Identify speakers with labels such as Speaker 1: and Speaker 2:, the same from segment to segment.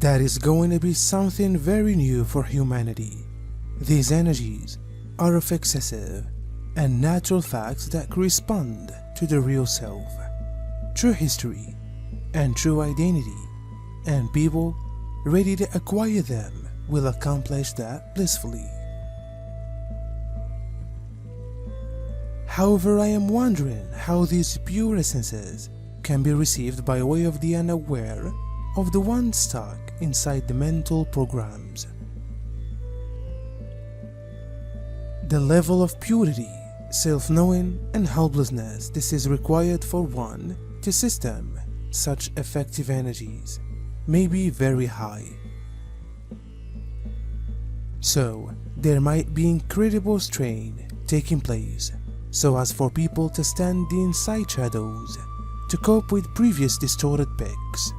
Speaker 1: That is going to be something very new for humanity. These energies are of excessive and natural facts that correspond to the real self, true history, and true identity, and people ready to acquire them will accomplish that blissfully. However, I am wondering how these pure essences can be received by way of the unaware of the one stuck inside the mental programs. The level of purity, self-knowing, and helplessness this is required for one to system such effective energies may be very high. So, there might be incredible strain taking place so as for people to stand the inside shadows to cope with previous distorted peaks.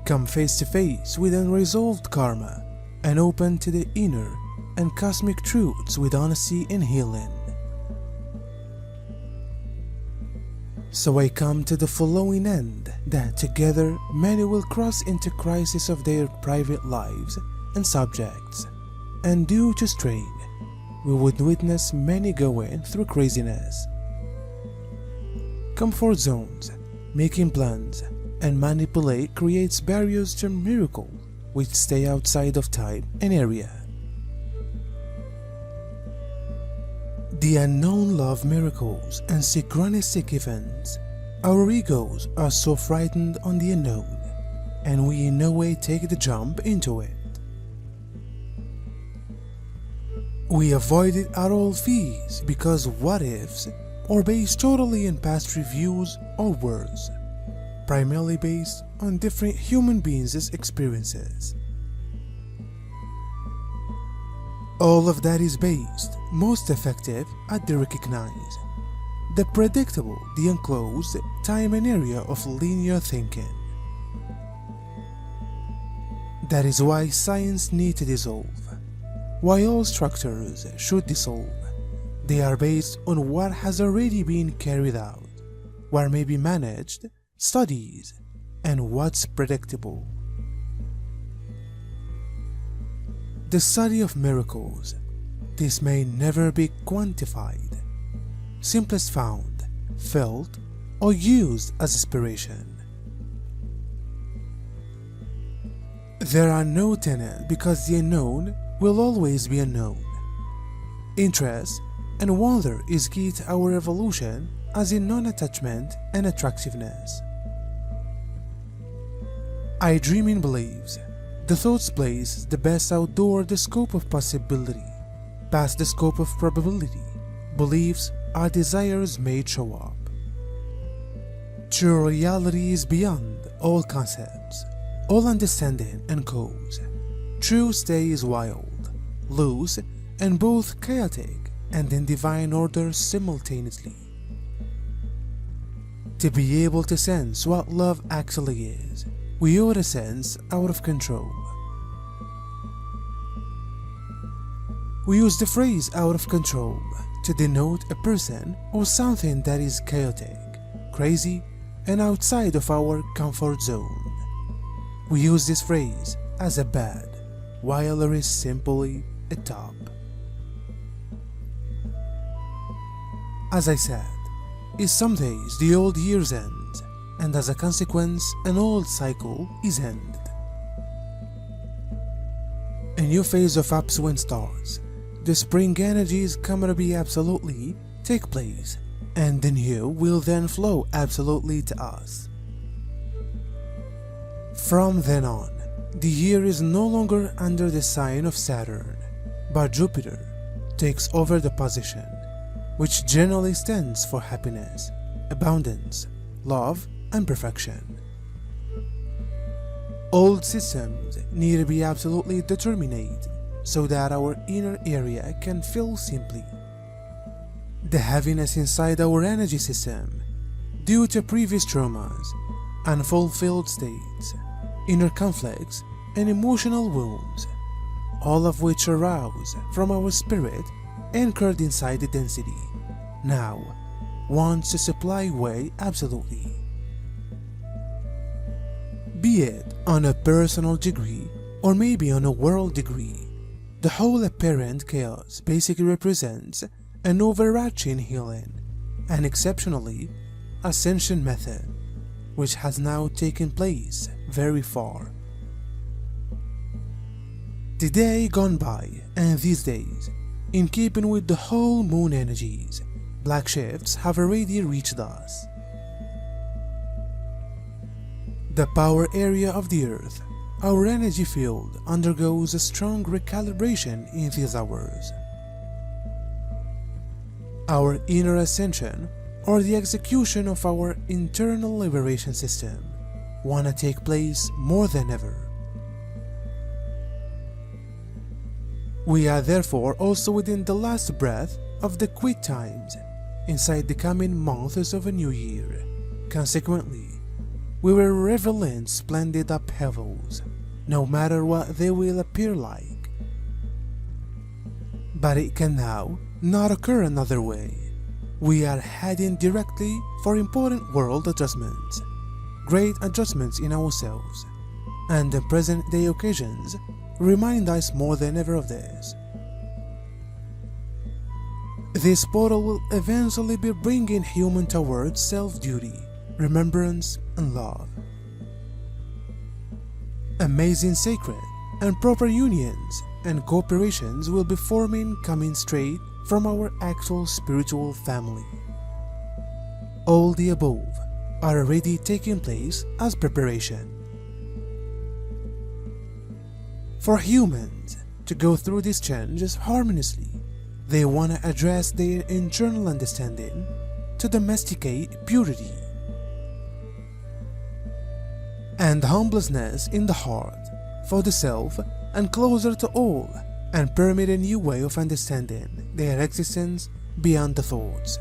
Speaker 1: Come face to face with unresolved karma and open to the inner and cosmic truths with honesty and healing. So I come to the following end that together many will cross into crisis of their private lives and subjects, and due to strain, we would witness many going through craziness. Comfort zones, making plans, and manipulate creates barriers to miracle which stay outside of time and area. The unknown love miracles and synchronistic events. Our egos are so frightened on the unknown, and we in no way take the jump into it. We avoid it at all fees because what ifs are based totally on past reviews or worse, primarily based on different human beings' experiences. All of that is based, most effective at the recognized, the predictable, the enclosed time and area of linear thinking. That is why science needs to dissolve. Why all structures should dissolve. They are based on what has already been carried out, what may be managed, studies, and what's predictable. The study of miracles. This may never be quantified, simplest found, felt, or used as inspiration. There are no tenets because the unknown will always be unknown. Interest and wonder is key to our evolution, as in non-attachment and attractiveness. I dream in beliefs. The thoughts place the best outdoor the scope of possibility, past the scope of probability. Beliefs are desires made show up. True reality is beyond all concepts, all understanding and cause. True stay is wild, loose, and both chaotic and in divine order simultaneously. To be able to sense what love actually is, we ought to sense out of control. We use the phrase out of control to denote a person or something that is chaotic, crazy, and outside of our comfort zone. We use this phrase as a bad, while it is simply a top. As I said, in some days the old year's end, and as a consequence an old cycle is ended. A new phase of upswing starts. The spring energies come to be absolutely take place, and the new will then flow absolutely to us. From then on, the year is no longer under the sign of Saturn, but Jupiter takes over the position, which generally stands for happiness, abundance, love, and perfection. Old systems need to be absolutely determined so that our inner area can feel simply. The heaviness inside our energy system, due to previous traumas, unfulfilled states, inner conflicts, and emotional wounds, all of which arouse from our spirit anchored inside the density, now wants to supply way absolutely. be it on a personal degree or maybe on a world degree. The whole apparent chaos basically represents an overarching healing, an exceptionally ascension method, which has now taken place very far. The day gone by, and these days, in keeping with the whole moon energies, black shifts have already reached us. The power area of the Earth, our energy field, undergoes a strong recalibration in these hours. Our inner ascension, or the execution of our internal liberation system, wanna take place more than ever. We are therefore also within the last breath of the quit times, inside the coming months of a new year. Consequently, we will revel in splendid upheavals, no matter what they will appear like. But it can now not occur another way. We are heading directly for important world adjustments, great adjustments in ourselves, and the present day occasions remind us more than ever of this. This portal will eventually be bringing human towards self-duty, remembrance, and love. Amazing sacred and proper unions and cooperations will be forming, coming straight from our actual spiritual family. All the above are already taking place as preparation. For humans to go through these changes harmoniously, they want to address their internal understanding to domesticate purity and humbleness in the heart for the self and closer to all, and permit a new way of understanding their existence beyond the thoughts,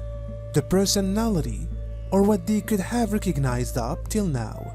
Speaker 1: the personality, or what they could have recognized up till now.